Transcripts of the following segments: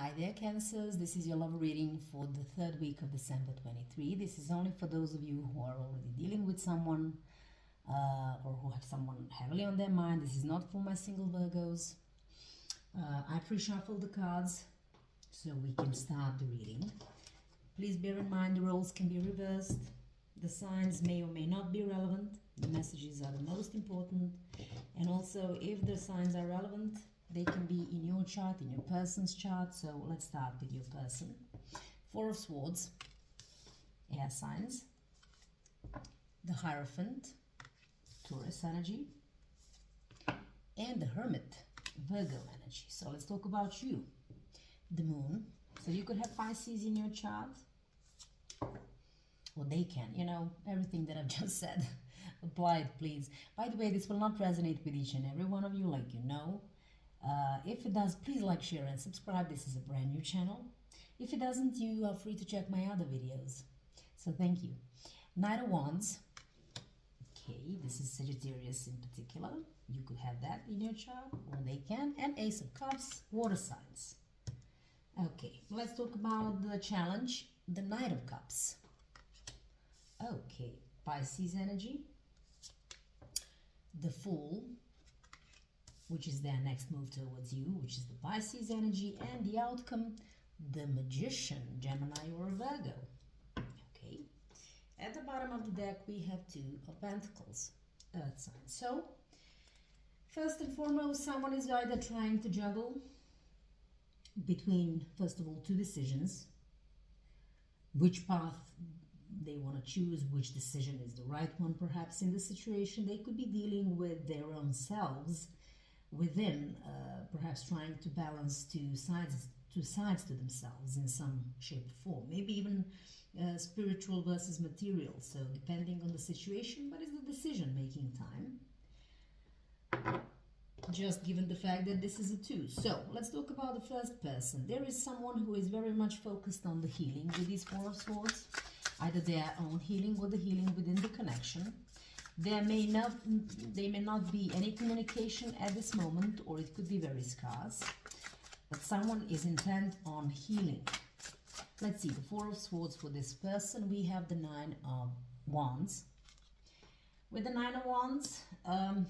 Hi there, Cancers. This is your love reading for the third week of December 23. This is only for those of you who are already dealing with someone or who have someone heavily on their mind. This is not for my single Virgos. I pre-shuffle the cards so we can start the reading. Please bear in mind the roles can be reversed. The signs may or may not be relevant. The messages are the most important. And also, if the signs are relevant, they can be in your chart, in your person's chart. So let's start with your person. Four of Swords, air signs. The Hierophant, Taurus energy. And the Hermit, Virgo energy. So let's talk about you. The Moon. So you could have Pisces in your chart. Or they can, you know, everything that I've just said. Apply it, please. By the way, this will not resonate with each and every one of you, like you know. If it does, please like, share, and subscribe. This is a brand new channel. If it doesn't, you are free to check my other videos. So thank you. Knight of Wands. Okay, this is Sagittarius in particular. You could have that in your chart, or they can. And Ace of Cups, water signs. Okay, let's talk about the challenge, the Knight of Cups. Okay, Pisces energy. The Fool, which is their next move towards you, which is the Pisces energy, and the outcome, the Magician, Gemini or Virgo. Okay. At the bottom of the deck, we have Two of Pentacles, Earth sign. So, first and foremost, someone is either trying to juggle between, first of all, two decisions. Which path they want to choose, which decision is the right one, perhaps in the situation. They could be dealing with their own selves within, perhaps trying to balance two sides to themselves in some shape or form, maybe even spiritual versus material, so depending on the situation. But it's the decision making time, just given the fact that this is a two. So let's talk about the first person. There is someone who is very much focused on the healing with these Four of Swords, either their own healing or the healing within the connection. They may not be any communication at this moment, or it could be very scarce, but someone is intent on healing. Let's see, the Four of Swords for this person. We have the Nine of Wands. With the Nine of Wands, oh,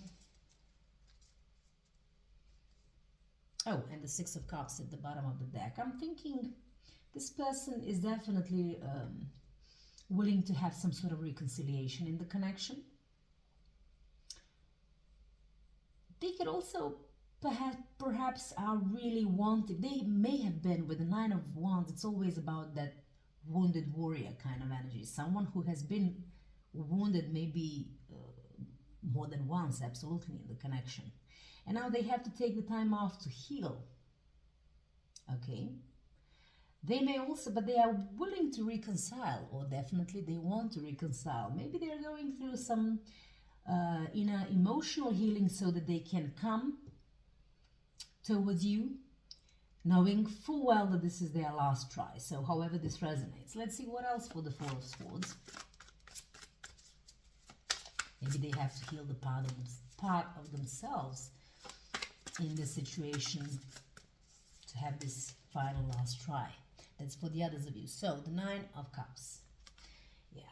and the Six of Cups at the bottom of the deck. I'm thinking this person is definitely willing to have some sort of reconciliation in the connection. They could also perhaps are really wanting, they may have been with the Nine of Wands. It's always about that wounded warrior kind of energy. Someone who has been wounded maybe more than once, absolutely, in the connection. And now they have to take the time off to heal. Okay. They may also, but they are willing to reconcile, or definitely they want to reconcile. Maybe they're going through some inner emotional healing so that they can come towards you, knowing full well that this is their last try. So however this resonates. Let's see what else for the Four of Swords. Maybe they have to heal the part of themselves in this situation to have this final last try. That's for the others of you. So the Nine of Cups. Yeah.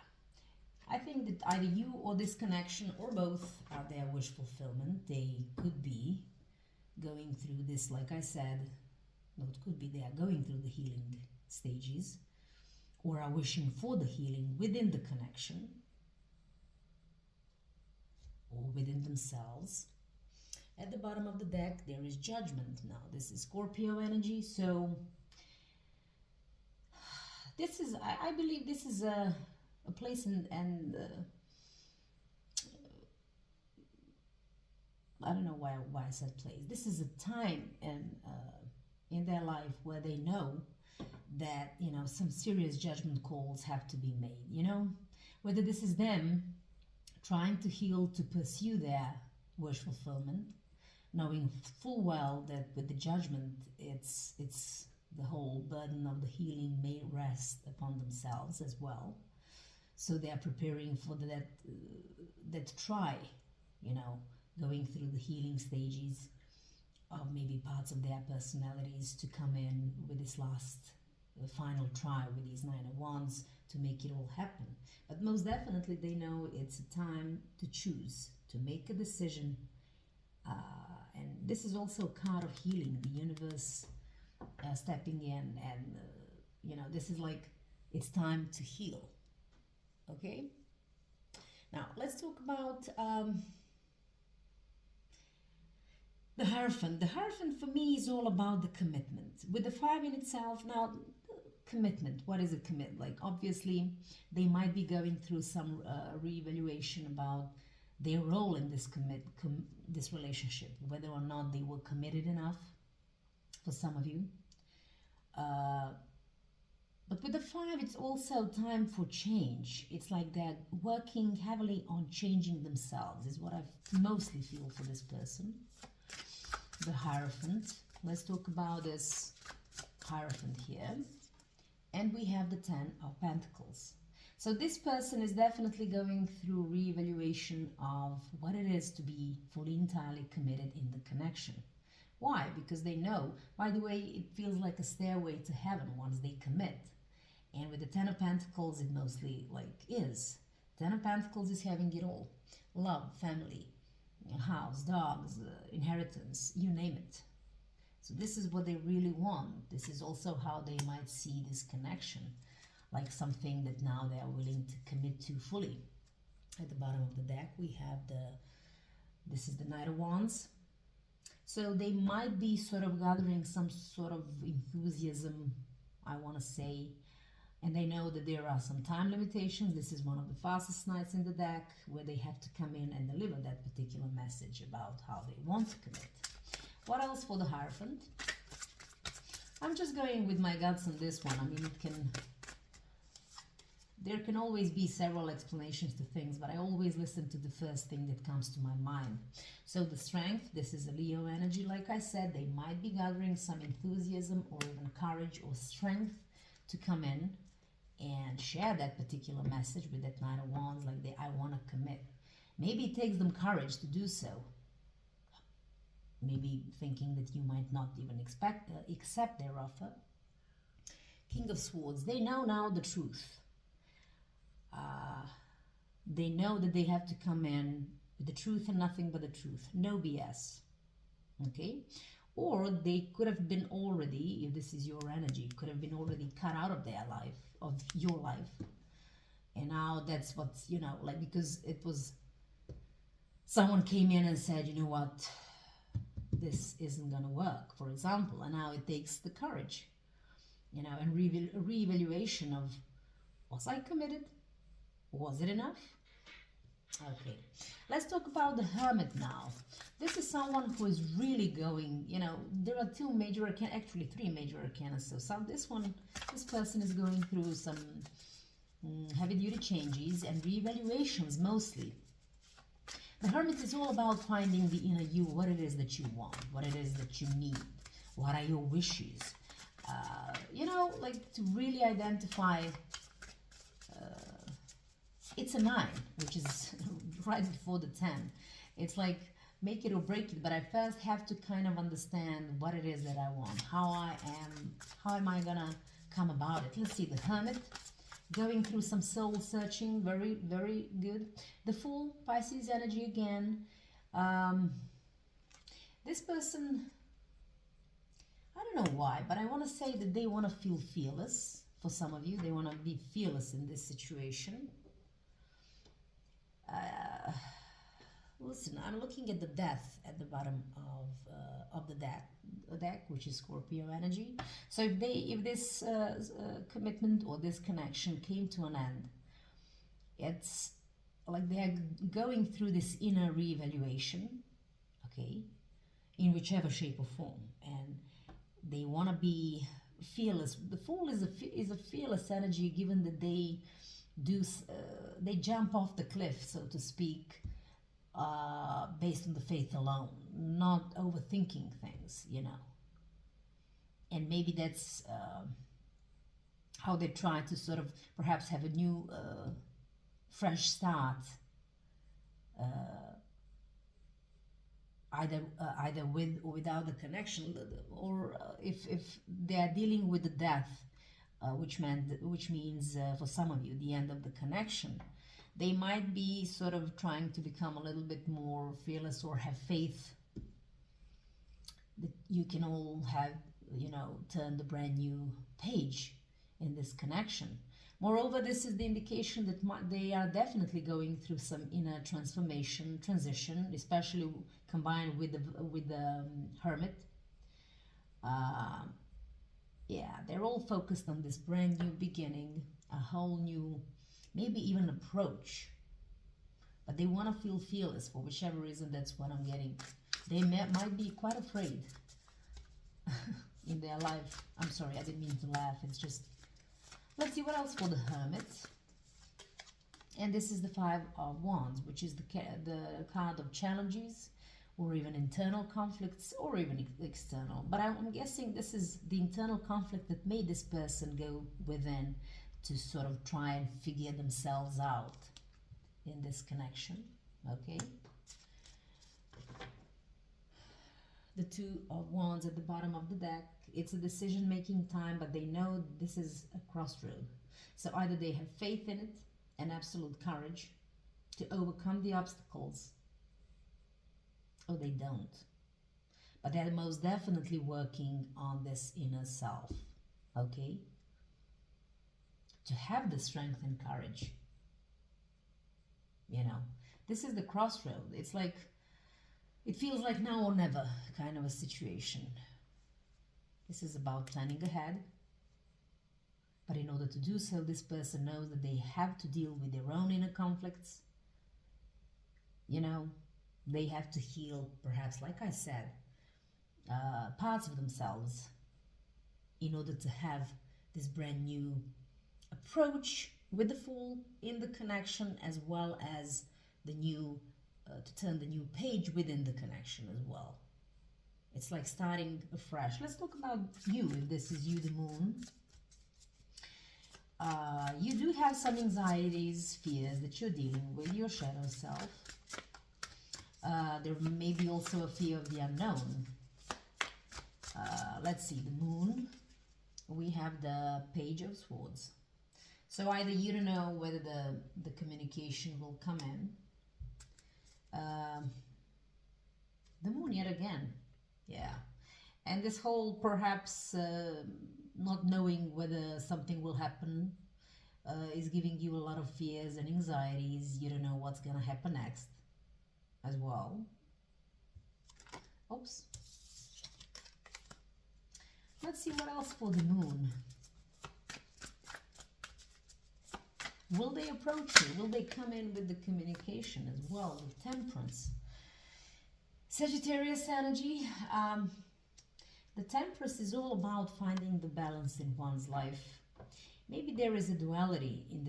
I think that either you or this connection or both are their wish fulfillment. They could be going through this, like I said, no, it could be they are going through the healing stages or are wishing for the healing within the connection or within themselves. At the bottom of the deck, there is Judgment. Now, this is Scorpio energy, so this is, I believe this is a place and I don't know why I said place. This is a time in their life where they know that, you know, some serious judgment calls have to be made, you know, whether this is them trying to heal to pursue their wish fulfillment, knowing full well that with the judgment, it's the whole burden of the healing may rest upon themselves as well. So they are preparing for that try, you know, going through the healing stages of maybe parts of their personalities to come in with this last final try with these Nine of Wands to make it all happen. But most definitely they know it's a time to choose, to make a decision. And this is also a card of healing, the universe stepping in, and this is like it's time to heal. Okay, now let's talk about the Hierophant. The Hierophant for me is all about the commitment. With the 5 in itself, now commitment, what is a commit? Like obviously they might be going through some reevaluation about their role in this this relationship, whether or not they were committed enough for some of you. But with the 5, it's also time for change. It's like they're working heavily on changing themselves, is what I mostly feel for this person. The Hierophant. Let's talk about this Hierophant here. And we have the 10 of Pentacles. So this person is definitely going through re-evaluation of what it is to be fully, entirely committed in the connection. Why? Because they know, by the way, it feels like a stairway to heaven once they commit. And with the 10 of Pentacles, it mostly is. 10 of Pentacles is having it all. Love, family, house, dogs, inheritance, you name it. So this is what they really want. This is also how they might see this connection, like something that now they are willing to commit to fully. At the bottom of the deck, we have this is the Knight of Wands. So they might be sort of gathering some sort of enthusiasm, I want to say, and they know that there are some time limitations. This is one of the fastest knights in the deck, where they have to come in and deliver that particular message about how they want to commit. What else for the Hierophant? I'm just going with my guts on this one. I mean, there can always be several explanations to things, but I always listen to the first thing that comes to my mind. So the Strength, this is a Leo energy. Like I said, they might be gathering some enthusiasm or even courage or strength to come in and share that particular message with that Knight of Wands, like I want to commit. Maybe it takes them courage to do so. Maybe thinking that you might not even accept their offer. King of Swords, they know now the truth. They know that they have to come in with the truth and nothing but the truth. No BS. Okay? Or they could have been already, if this is your energy, could have been already cut out of their life, of your life. And now that's what's, because it was, someone came in and said, you know what, this isn't going to work, for example. And now it takes the courage, and re-evaluation of, was I committed? Was it enough? Okay, let's talk about the Hermit now. This is someone who is really going, there are 2 major arcana, actually 3 major arcana. So this person is going through some heavy-duty changes and re-evaluations mostly. The Hermit is all about finding the inner you, what it is that you want, what it is that you need, what are your wishes. To really identify. It's a 9, which is right before the 10. It's like make it or break it, but I first have to kind of understand what it is that I want, how am I gonna come about it. Let's see, the Hermit, going through some soul searching, very, very good. The Fool, Pisces energy again. This person, I don't know why, but I want to say that they want to feel fearless. For some of you, they want to be fearless in this situation. Listen, I'm looking at the Death at the bottom of the deck, which is Scorpio energy. So if this commitment or this connection came to an end, it's like they're going through this inner reevaluation, okay, in whichever shape or form, and they want to be fearless. The Fool is a fearless energy, given that they jump off the cliff, so to speak, based on the faith alone, not overthinking things, and maybe that's how they try to sort of perhaps have a new fresh start. either with or without the connection, or if they are dealing with the death, which means for some of you the end of the connection. They might be sort of trying to become a little bit more fearless or have faith that you can all have, turn the brand new page in this connection. Moreover, this is the indication that they are definitely going through some inner transition, especially combined with the Hermit. Yeah, they're all focused on this brand new beginning, a whole new, maybe even approach. But they want to feel fearless for whichever reason. That's what I'm getting. They might be quite afraid in their life. I'm sorry, I didn't mean to laugh. It's just, let's see what else for the Hermit. And this is the Five of Wands, which is the card of challenges, or even internal conflicts, or even external. But I'm guessing this is the internal conflict that made this person go within to sort of try and figure themselves out in this connection. Okay. The Two of Wands at the bottom of the deck. It's a decision-making time, but they know this is a crossroad. So either they have faith in it and absolute courage to overcome the obstacles, or they don't. But they're most definitely working on this inner self, okay? To have the strength and courage. This is the crossroad. It's like, it feels like now or never kind of a situation. This is about planning ahead. But in order to do so, this person knows that they have to deal with their own inner conflicts. They have to heal, perhaps, like I said, parts of themselves in order to have this brand new approach with the Fool in the connection, as well as the new, to turn the new page within the connection as well. It's like starting afresh. Let's talk about you, if this is you, the Moon. You do have some anxieties, fears that you're dealing with, your shadow self. There may be also a fear of the unknown. Let's see, the Moon. We have the Page of Swords. So either you don't know whether the communication will come in. The Moon yet again. Yeah. And this whole perhaps not knowing whether something will happen is giving you a lot of fears and anxieties. You don't know what's going to happen next as well. Oops. Let's see what else for the Moon. Will they approach you? Will they come in with the communication as well, with Temperance? Sagittarius energy. The Temperance is all about finding the balance in one's life. Maybe there is a duality in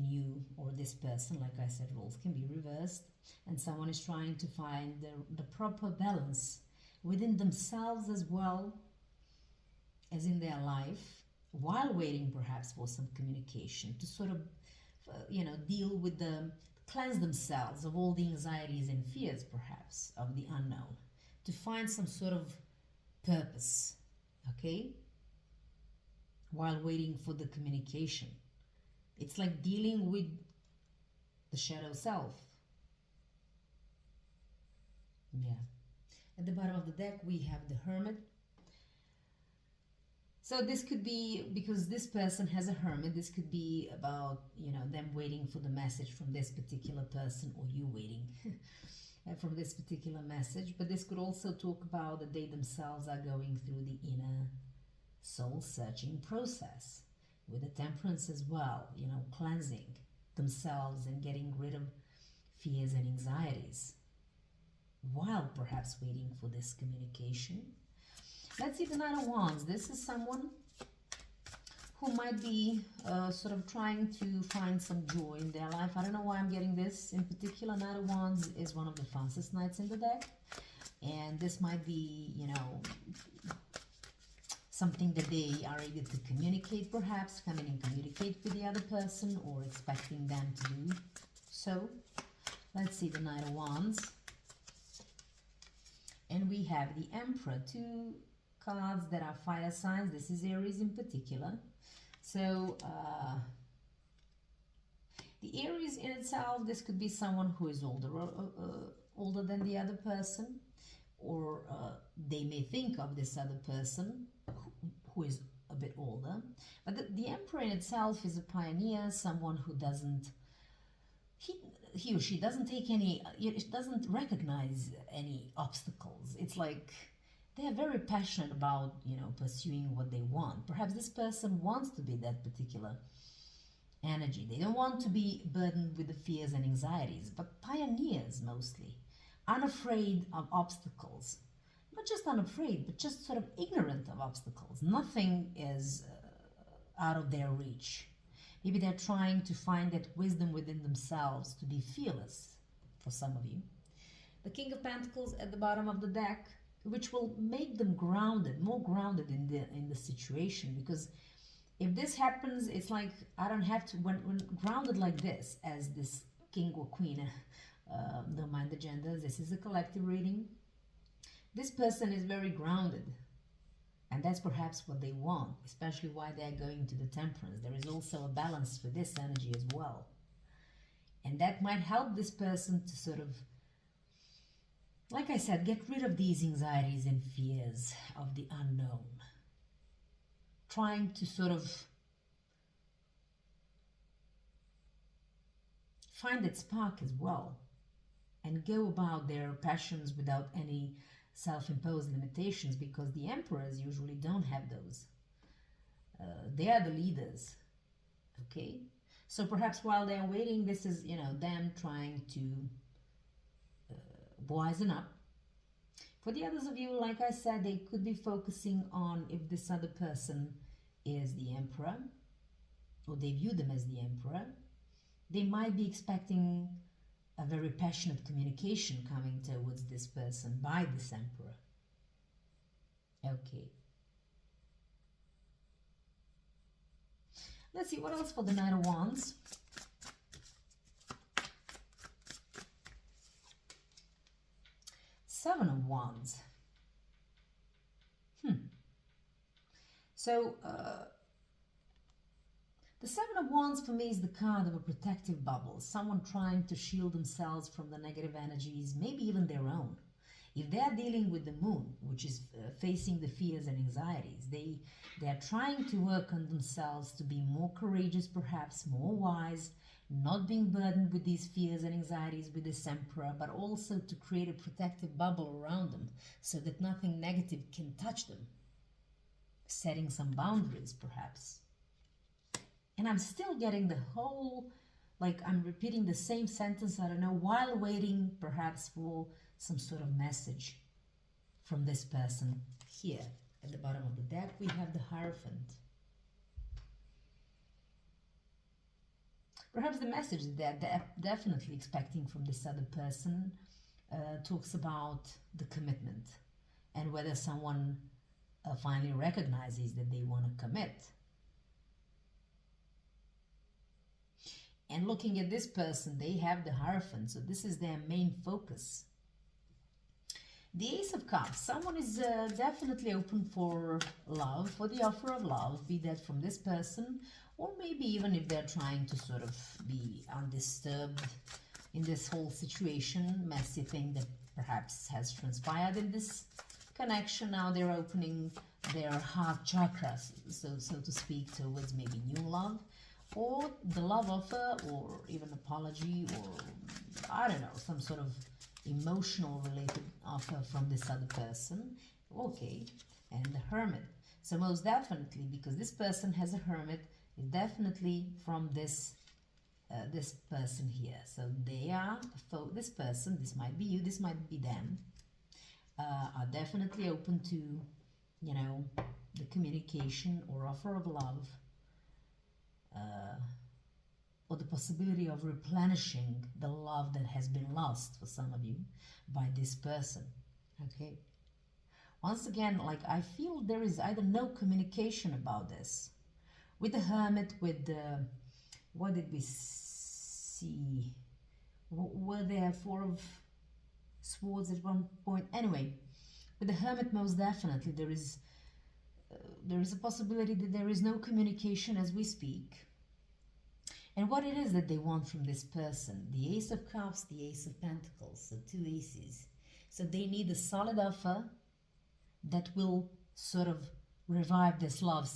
you or this person. Like I said, roles can be reversed, and someone is trying to find the proper balance within themselves as well as in their life, while waiting perhaps for some communication to sort of deal with cleanse themselves of all the anxieties and fears perhaps of the unknown, to find some sort of purpose, okay, while waiting for the communication. It's like dealing with the shadow self. Yeah. At the bottom of the deck we have the Hermit. So this could be, because this person has a Hermit, this could be about, them waiting for the message from this particular person, or you waiting from this particular message. But this could also talk about that they themselves are going through the inner soul-searching process with the Temperance as well, cleansing themselves and getting rid of fears and anxieties while perhaps waiting for this communication. Let's see the Knight of Wands. This is someone who might be sort of trying to find some joy in their life. I don't know why I'm getting this. In particular, Knight of Wands is one of the fastest knights in the deck. And this might be, something that they are able to communicate, perhaps, come in and communicate with the other person, or expecting them to do so. Let's see the Knight of Wands. And we have the Emperor, two cards that are fire signs. This is Aries in particular. So the Aries in itself, this could be someone who is older than the other person, or they may think of this other person who is a bit older. But the Emperor in itself is a pioneer, someone who doesn't, he or she doesn't take any, doesn't recognize any obstacles. It's like they're very passionate about, pursuing what they want. Perhaps this person wants to be that particular energy. They don't want to be burdened with the fears and anxieties, but pioneers mostly, unafraid of obstacles. Not just unafraid, but just sort of ignorant of obstacles. Nothing is out of their reach. Maybe they're trying to find that wisdom within themselves to be fearless, for some of you. The King of Pentacles at the bottom of the deck, which will make them grounded, more grounded in the situation, because if this happens, it's like I don't have to, when grounded like this, as this king or queen, don't mind the genders, this is a collective reading. This person is very grounded, and that's perhaps what they want, especially why they're going to the Temperance. There is also a balance for this energy as well. And that might help this person to sort of, like I said, get rid of these anxieties and fears of the unknown. Trying to sort of find that spark as well and go about their passions without any self-imposed limitations, because the emperors usually don't have those. They are the leaders, okay? So perhaps while they're waiting, this is, them trying to wisen up. For the others of you, like I said, they could be focusing on if this other person is the emperor, or they view them as the emperor. They might be expecting a very passionate communication coming towards this person by this emperor. Okay. Let's see what else for the Knight of Wands. Seven of Wands. So, the Seven of Wands for me is the card of a protective bubble, someone trying to shield themselves from the negative energies, maybe even their own. If they're dealing with the moon, which is facing the fears and anxieties, they're trying to work on themselves to be more courageous, perhaps more wise, not being burdened with these fears and anxieties with this emperor, but also to create a protective bubble around them so that nothing negative can touch them. Setting some boundaries, perhaps. And I'm still getting the whole, like I'm repeating the same sentence, I don't know, while waiting perhaps for some sort of message from this person. Here at the bottom of the deck we have the Hierophant. Perhaps the message that they're definitely expecting from this other person talks about the commitment and whether someone finally recognizes that they want to commit. And looking at this person, they have the Hierophant, so this is their main focus. The Ace of Cups, someone is definitely open for love, for the offer of love, be that from this person, or maybe even if they're trying to sort of be undisturbed in this whole situation, messy thing that perhaps has transpired in this connection. Now they're opening their heart chakra, so to speak, towards maybe new love, or the love offer, or even apology, or I don't know, some sort of emotional related offer from this other person. Okay, and the Hermit. So most definitely, because this person has a Hermit, is definitely from this this person here. So they are, this person, this might be you, this might be them, are definitely open to, the communication or offer of love, or the possibility of replenishing the love that has been lost for some of you by this person. Okay. Once again, like I feel there is either no communication about this. With the Hermit, with the, what did we see? Were there Four of Swords at one point? Anyway, With the Hermit, most definitely, there is a possibility that there is no communication as we speak. And what it is that they want from this person, the Ace of Cups, the Ace of Pentacles, so two aces. So they need a solid offer that will sort of revive this love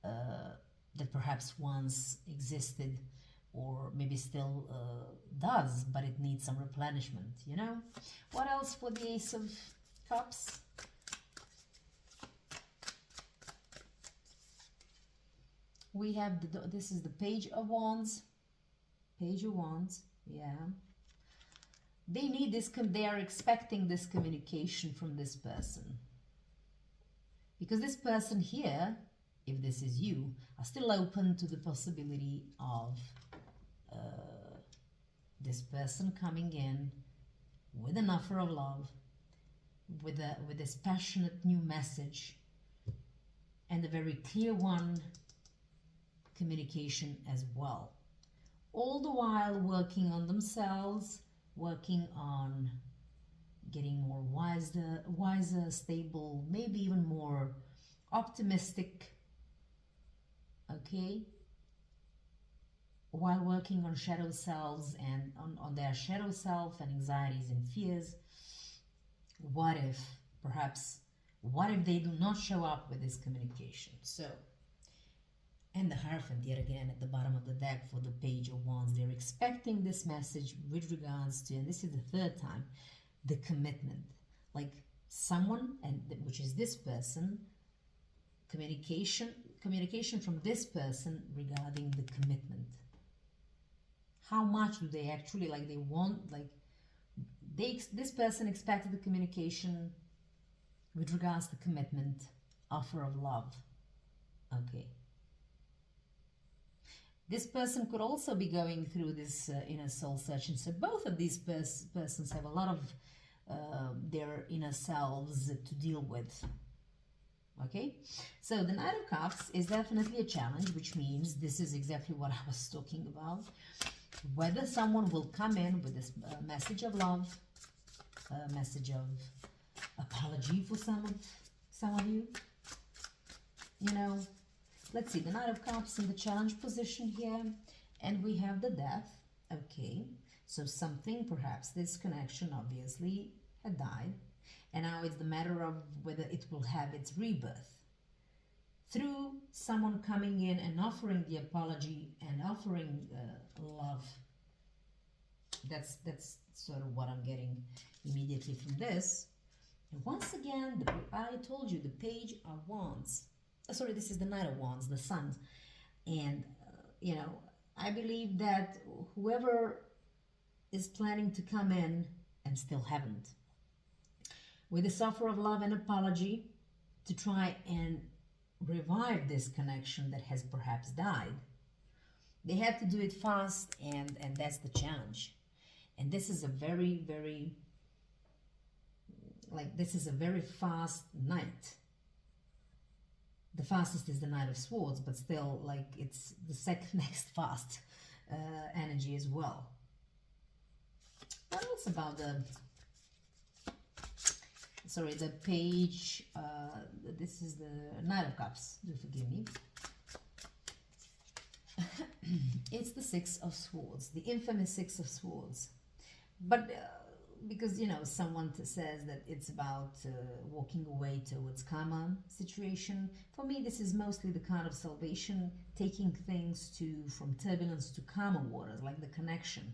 that perhaps once existed, or maybe still does, but it needs some replenishment, you know? What else for the Ace of Cups? We have, this is the Page of Wands. Page of Wands, yeah. They need this, they are expecting this communication from this person. Because this person here, if this is you, are still open to the possibility of this person coming in with an offer of love, with this passionate new message, and a very clear one, communication as well. All the while working on themselves, working on getting more wiser, stable, maybe even more optimistic, okay? While working on shadow selves and on their shadow self and anxieties and fears. What if they do not show up with this communication? So, and the Hierophant yet again at the bottom of the deck for the Page of Wands. They're expecting this message with regards to, and this is the third time, the commitment. Like someone, and which is this person, communication from this person regarding the commitment. How much do they actually, like, they want, like, this person expected the communication with regards to commitment, offer of love. Okay. This person could also be going through this inner soul searching. So both of these persons have a lot of their inner selves to deal with. Okay, so the Knight of Cups is definitely a challenge, which means this is exactly what I was talking about. Whether someone will come in with this message of love, a message of apology for some of you, you know. Let's see, the Knight of Cups in the challenge position here, and we have the Death. Okay, so something, perhaps this connection obviously had died, and now it's the matter of whether it will have its rebirth through someone coming in and offering the apology and offering love. That's sort of what I'm getting immediately from this. And once again, I told you, the Page of Wands. Sorry, this is the Knight of Wands, the Sun. And, you know, I believe that whoever is planning to come in and still haven't, with this offer of love and apology to try and revive this connection that has perhaps died, they have to do it fast, and that's the challenge. And this is a very, very, like, this is a very fast night. The fastest is the Knight of Swords, but still, like, it's the second next fast energy as well. What else about the Page, this is the Knight of Cups, do forgive me. It's the Six of Swords, the infamous Six of Swords. But because, you know, someone says that it's about walking away towards karma situation. For me, this is mostly the kind of salvation, taking things from turbulence to calmer waters, like the connection.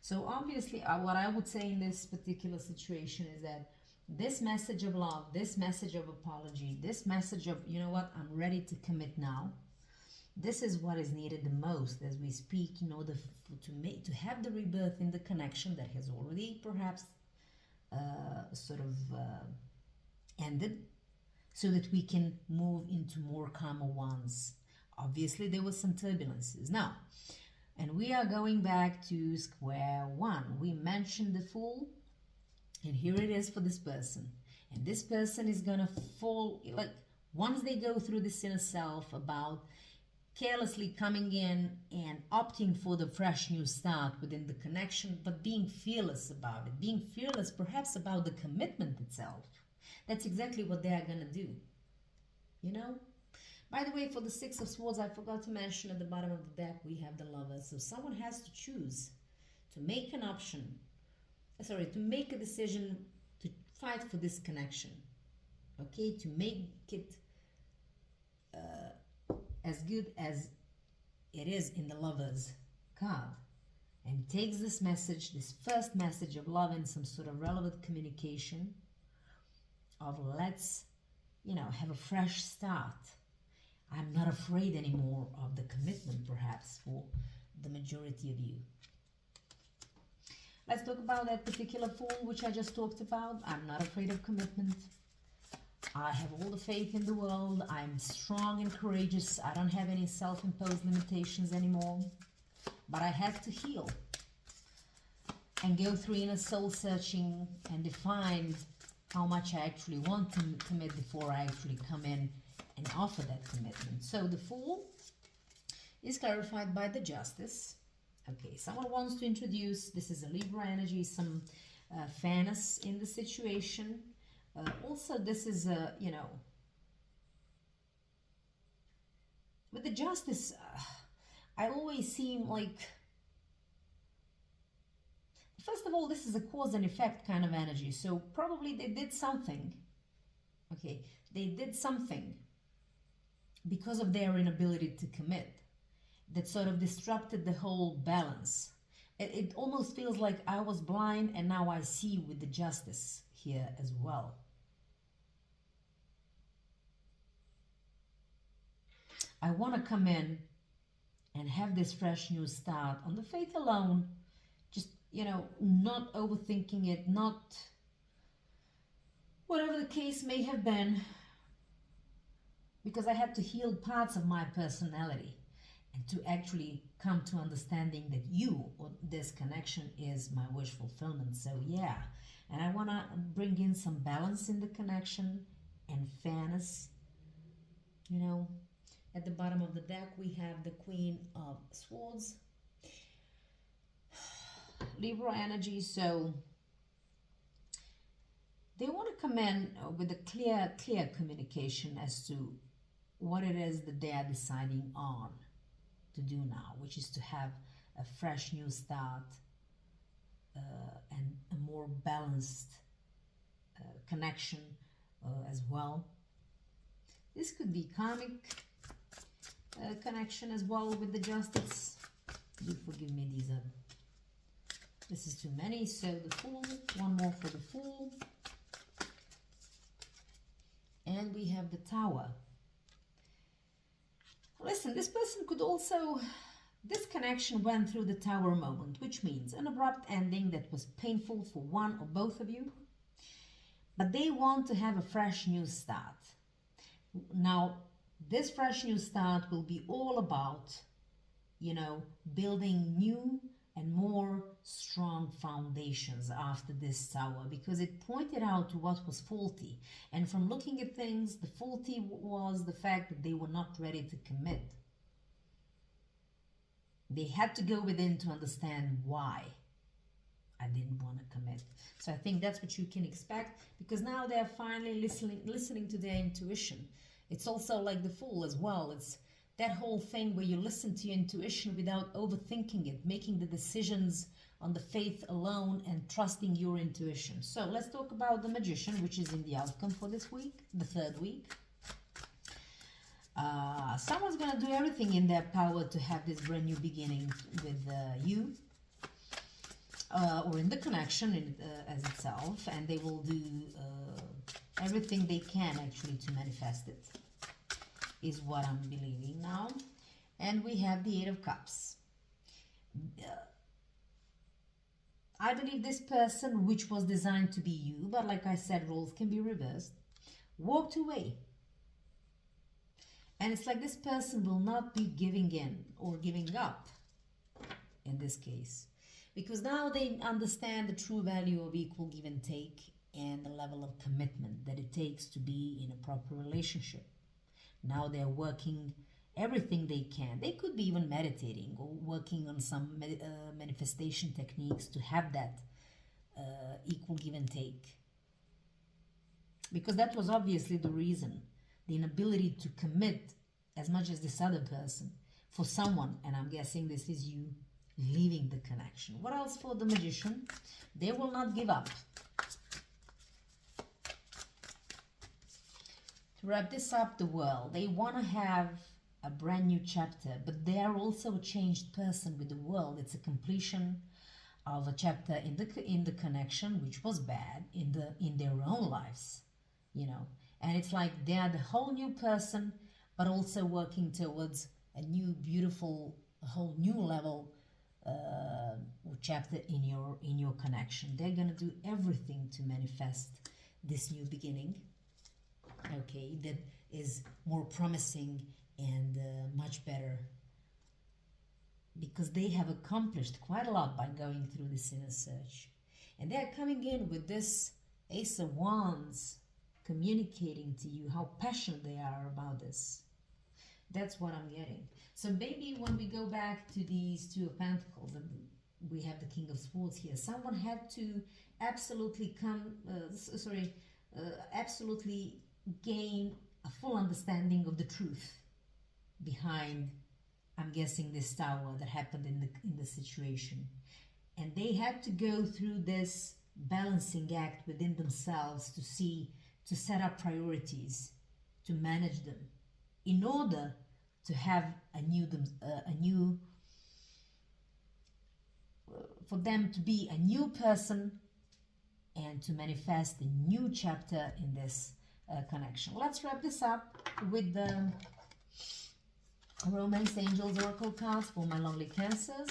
So obviously, what I would say in this particular situation is that this message of love, this message of apology, this message of, you know what, I'm ready to commit now. This is what is needed the most as we speak in order to have the rebirth in the connection that has already perhaps ended, so that we can move into more calmer ones. Obviously, there was some turbulences now, and we are going back to square one. We mentioned the Fool, and here it is for this person. And this person is gonna fall, like, once they go through this inner self about carelessly coming in and opting for the fresh new start within the connection, but being fearless about it, being fearless perhaps about the commitment itself. That's exactly what they are going to do, you know? By the way, for the Six of Swords, I forgot to mention at the bottom of the deck, we have the Lovers. So someone has to choose to make an option, to make a decision to fight for this connection, okay? To make it as good as it is in the Lovers card. And takes this message, this first message of love and some sort of relevant communication of let's, have a fresh start. I'm not afraid anymore of the commitment, perhaps, for the majority of you. Let's talk about that particular Fool, which I just talked about. I'm not afraid of commitment. I have all the faith in the world. I'm strong and courageous. I don't have any self-imposed limitations anymore. But I have to heal and go through inner soul searching and define how much I actually want to commit before I actually come in and offer that commitment. So the Fool is clarified by the Justice. Okay, someone wants to introduce, this is a Libra energy, some fairness in the situation. Also, this is a, with the Justice, I always seem like, first of all, this is a cause and effect kind of energy. So probably they did something. Okay, they did something because of their inability to commit that sort of disrupted the whole balance. It almost feels like I was blind and now I see with the Justice here as well. I want to come in and have this fresh new start on the faith alone, just, not overthinking it, not whatever the case may have been, because I had to heal parts of my personality and to actually come to understanding that you, or this connection, is my wish fulfillment. So yeah, and I want to bring in some balance in the connection and fairness. At the bottom of the deck we have the Queen of Swords, Libra energy. So they want to come in with a clear communication as to what it is that they are deciding on to do now, which is to have a fresh new start and a more balanced connection as well. This could be karmic connection as well with the Justice. Do forgive me, this is too many. So the Fool, one more for the Fool. And we have the Tower. Listen, this person could also, this connection went through the Tower moment, which means an abrupt ending that was painful for one or both of you. But they want to have a fresh new start. Now, this fresh new start will be all about, building new and more strong foundations after this Tower, because it pointed out to what was faulty. And from looking at things, the faulty was the fact that they were not ready to commit. They had to go within to understand why I didn't want to commit. So I think that's what you can expect, because now they're finally listening to their intuition. It's also like the Fool as well. It's that whole thing where you listen to your intuition without overthinking it, making the decisions on the faith alone and trusting your intuition. So let's talk about the Magician, which is in the outcome for this week, the third week. Someone's going to do everything in their power to have this brand new beginning with you, or in the connection as itself, and they will do everything they can actually to manifest it, is what I'm believing now. And we have the Eight of Cups. I believe this person, which was designed to be you, but like I said, roles can be reversed, walked away. And it's like this person will not be giving in or giving up in this case, because now they understand the true value of equal give and take and the level of commitment that it takes to be in a proper relationship. Now they're working everything they can. They could be even meditating or working on some manifestation techniques to have that equal give and take. Because that was obviously the reason, the inability to commit as much as this other person for someone, and I'm guessing this is you leaving the connection. What else for the Magician? They will not give up. To wrap this up, the World, they want to have a brand new chapter, but they are also a changed person with the World. It's a completion of a chapter in the connection, which was bad in their own lives, you know. And it's like they are the whole new person, but also working towards a new, beautiful, a whole new level or chapter in your connection. They're gonna do everything to manifest this new beginning. Okay, that is more promising and much better, because they have accomplished quite a lot by going through this inner search, and they're coming in with this Ace of Wands, communicating to you how passionate they are about this. That's what I'm getting. So maybe when we go back to these Two of Pentacles, and we have the King of Swords here, someone had to absolutely absolutely gain a full understanding of the truth behind, I'm guessing, this tower that happened in the situation. And they had to go through this balancing act within themselves to set up priorities, to manage them, in order to have for them to be a new person and to manifest a new chapter in this connection. Let's wrap this up with the Romance Angels Oracle cards for my lovely Cancers.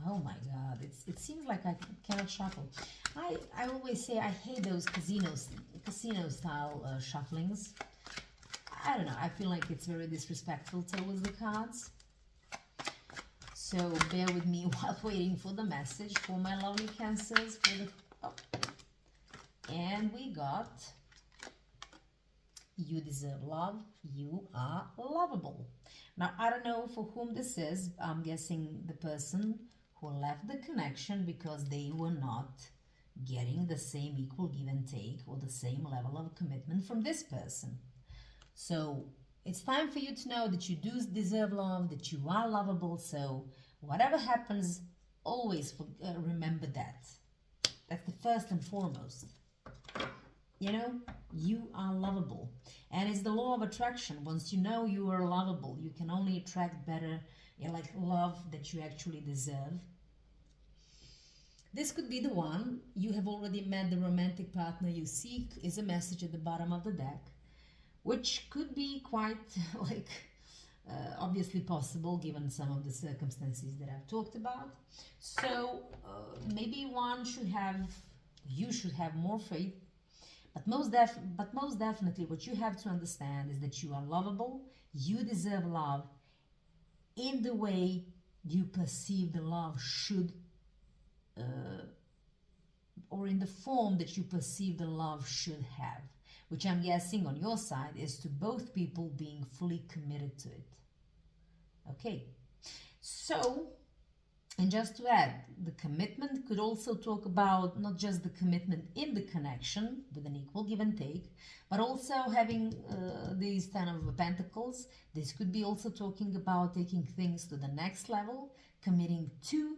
Oh my God, it seems like I cannot shuffle. I always say I hate those casino style shufflings. I don't know, I feel like it's very disrespectful towards the cards. So bear with me while waiting for the message for my lovely Cancers. And we got, you deserve love, you are lovable. Now, I don't know for whom this is. I'm guessing the person who left the connection because they were not getting the same equal give and take or the same level of commitment from this person. So it's time for you to know that you do deserve love, that you are lovable. So whatever happens, always remember that. That's the first and foremost. You know, you are lovable. And it's the law of attraction. Once you know you are lovable, you can only attract better, like love that you actually deserve. This could be the one. You have already met the romantic partner you seek, is a message at the bottom of the deck, which could be quite obviously possible given some of the circumstances that I've talked about. So maybe you should have more faith, but most definitely what you have to understand is that you are lovable, you deserve love in the way you perceive the love should, or in the form that you perceive the love should have, which I'm guessing on your side is to both people being fully committed to it. Okay, so, and just to add, the commitment could also talk about not just the commitment in the connection with an equal give and take, but also having these 10 of Pentacles. This could be also talking about taking things to the next level, committing to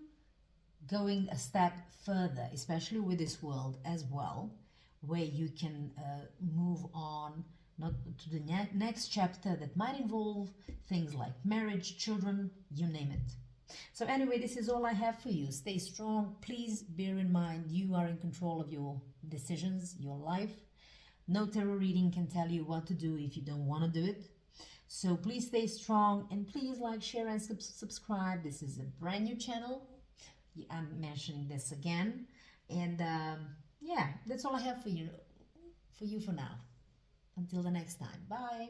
going a step further, especially with this World as well, where you can move on not to the next chapter that might involve things like marriage, children, you name it. So anyway, this is all I have for you. Stay strong. Please bear in mind you are in control of your decisions, your life. No tarot reading can tell you what to do if you don't want to do it. So please stay strong, and please like, share, and subscribe. This is a brand new channel. I'm mentioning this again. And yeah, that's all I have for you for now. Until the next time. Bye.